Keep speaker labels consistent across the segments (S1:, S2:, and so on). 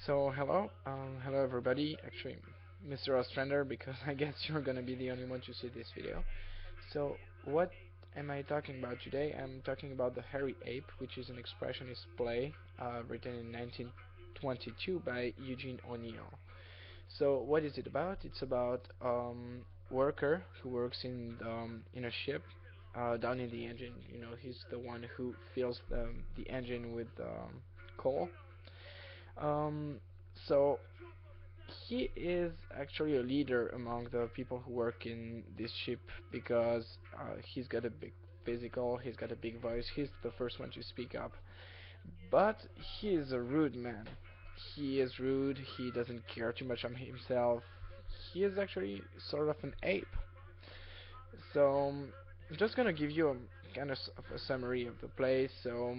S1: So hello everybody. Actually, Mr. Ostrander, because I guess you're gonna be the only one to see this video. So what am I talking about today? I'm talking about the Hairy Ape, which is an expressionist play written in 1922 by Eugene O'Neill. So what is it about? It's about worker who works in a ship down in the engine. He's the one who fills the engine with coal. Um, so he is actually a leader among the people who work in this ship because he's got a big physical, he's got a big voice, he's the first one to speak up. But he is a rude man. He is rude, he doesn't care too much on himself. He is actually sort of an ape. So I'm just gonna give you a kind of a summary of the play. So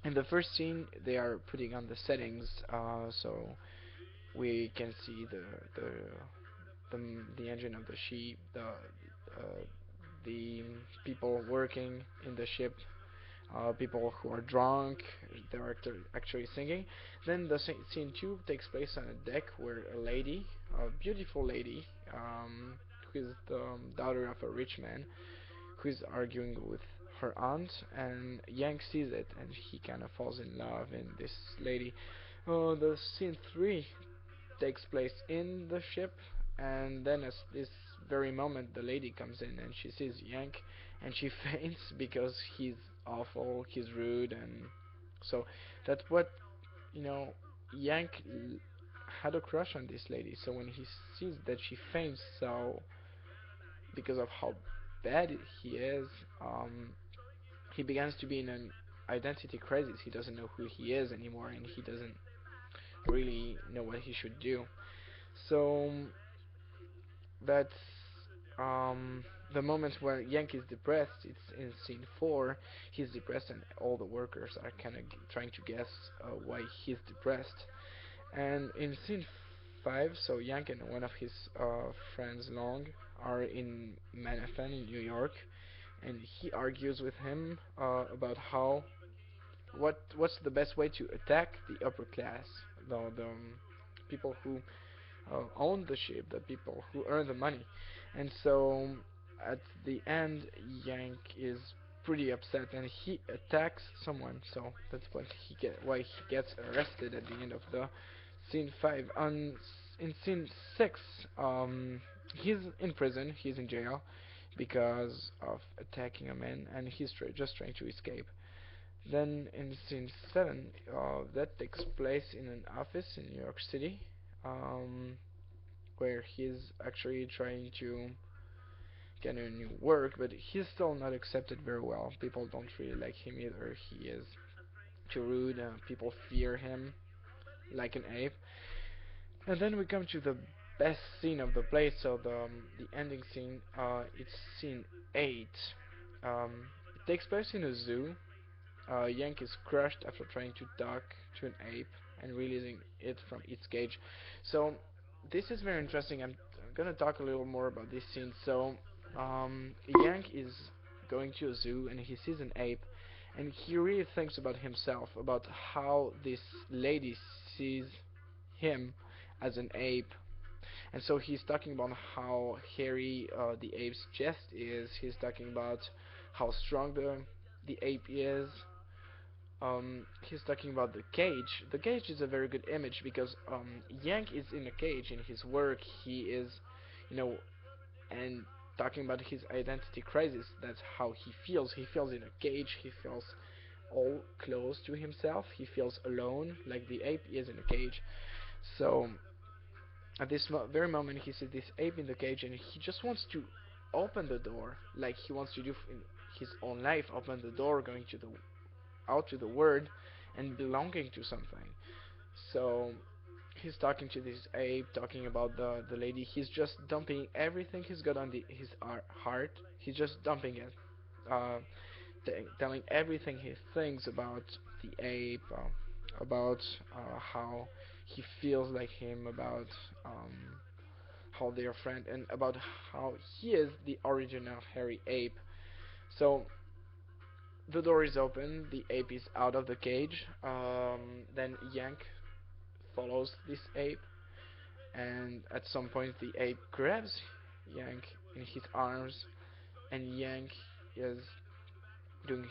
S1: in the first scene, they are putting on the settings, so we can see the the engine of the ship, the people working in the ship, people who are drunk, they're actually singing. Then the scene two takes place on a deck where a lady, a beautiful lady, who is the daughter of a rich man, who is arguing with her aunt, and Yang sees it and he kind of falls in love in this lady. The scene 3 takes place in the ship, and then at this very moment the lady comes in and she sees Yank and she faints because he's awful, he's rude, and so that's what, you know, Yank had a crush on this lady. So when he sees that she faints, so because of how bad he is, he begins to be in an identity crisis. He doesn't know who he is anymore, and he doesn't really know what he should do. So that's the moment where Yank is depressed. It's in scene 4. He's depressed, and all the workers are kind of trying to guess why he's depressed. And in scene 5, so Yank and one of his friends, Long, are in Manhattan, in New York, and he argues with him about what's the best way to attack the upper class, the people who own the ship, the people who earn the money. And so at the end, Yank is pretty upset and he attacks someone. So that's why he gets arrested at the end of the scene 5. In scene 6, he's in prison, he's in jail because of attacking a man, and he's just trying to escape. Then in scene 7, that takes place in an office in New York City, um, where he's actually trying to get a new work, but he's still not accepted very well. People don't really like him either. He is too rude. People fear him like an ape. And then we come to the best scene of the play. So the ending scene. It's scene 8. It takes place in a zoo. Yank is crushed after trying to talk to an ape and releasing it from its cage. So this is very interesting. I'm gonna talk a little more about this scene. So Yank is going to a zoo and he sees an ape, and he really thinks about himself, about how this lady sees him as an ape. And so he's talking about how hairy the ape's chest is. He's talking about how strong the ape is. He's talking about the cage. The cage is a very good image because Yank is in a cage in his work. He is, you know, and talking about his identity crisis. That's how he feels. He feels in a cage. He feels all close to himself. He feels alone, like the ape is in a cage. So at this very moment, he sees this ape in the cage, and he just wants to open the door, like he wants to do in his own life. Open the door, going to the out to the world and belonging to something. So he's talking to this ape, talking about the lady. He's just dumping everything he's got on his heart. He's just dumping it, uh, telling everything he thinks about the ape, about how he feels like him, about how they're friends, and about how he is the original hairy ape. So the door is open, the ape is out of the cage. Then Yank follows this ape, and at some point the ape grabs Yang in his arms, and Yang is doing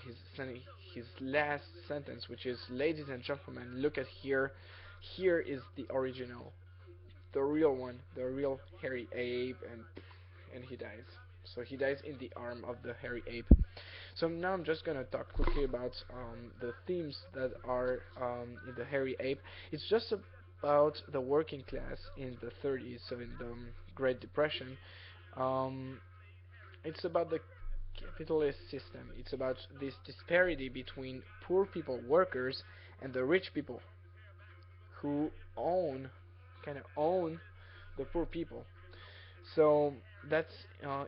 S1: his last sentence, which is, "Ladies and gentlemen, look at here. Here is the original, the real one, the real hairy ape," and he dies. So he dies in the arm of the hairy ape. So now I'm just gonna talk quickly about the themes that are in the hairy ape. It's just about the working class in the 30s, so in the Great Depression. Um, it's about the capitalist system. It's about this disparity between poor people, workers, and the rich people who kind of own the poor people. So that's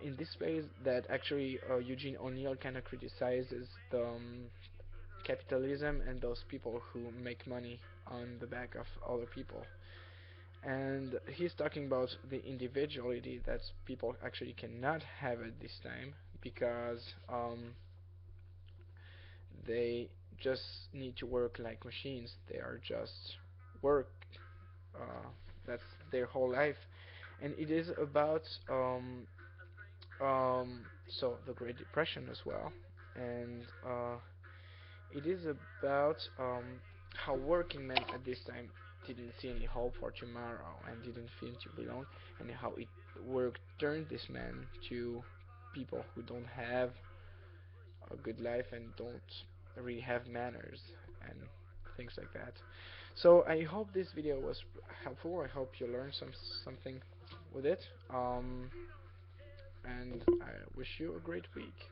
S1: in this phase that actually Eugene O'Neill kind of criticizes the capitalism and those people who make money on the back of other people. And he's talking about the individuality that people actually cannot have at this time because they just need to work like machines. They are just work. Uh, that's their whole life, and it is about so the Great Depression as well, and it is about how working men at this time didn't see any hope for tomorrow and didn't feel to belong, and how it work turned this man to people who don't have a good life and don't really have manners and things like that. So I hope this video was helpful. I hope you learned something with it. And I wish you a great week.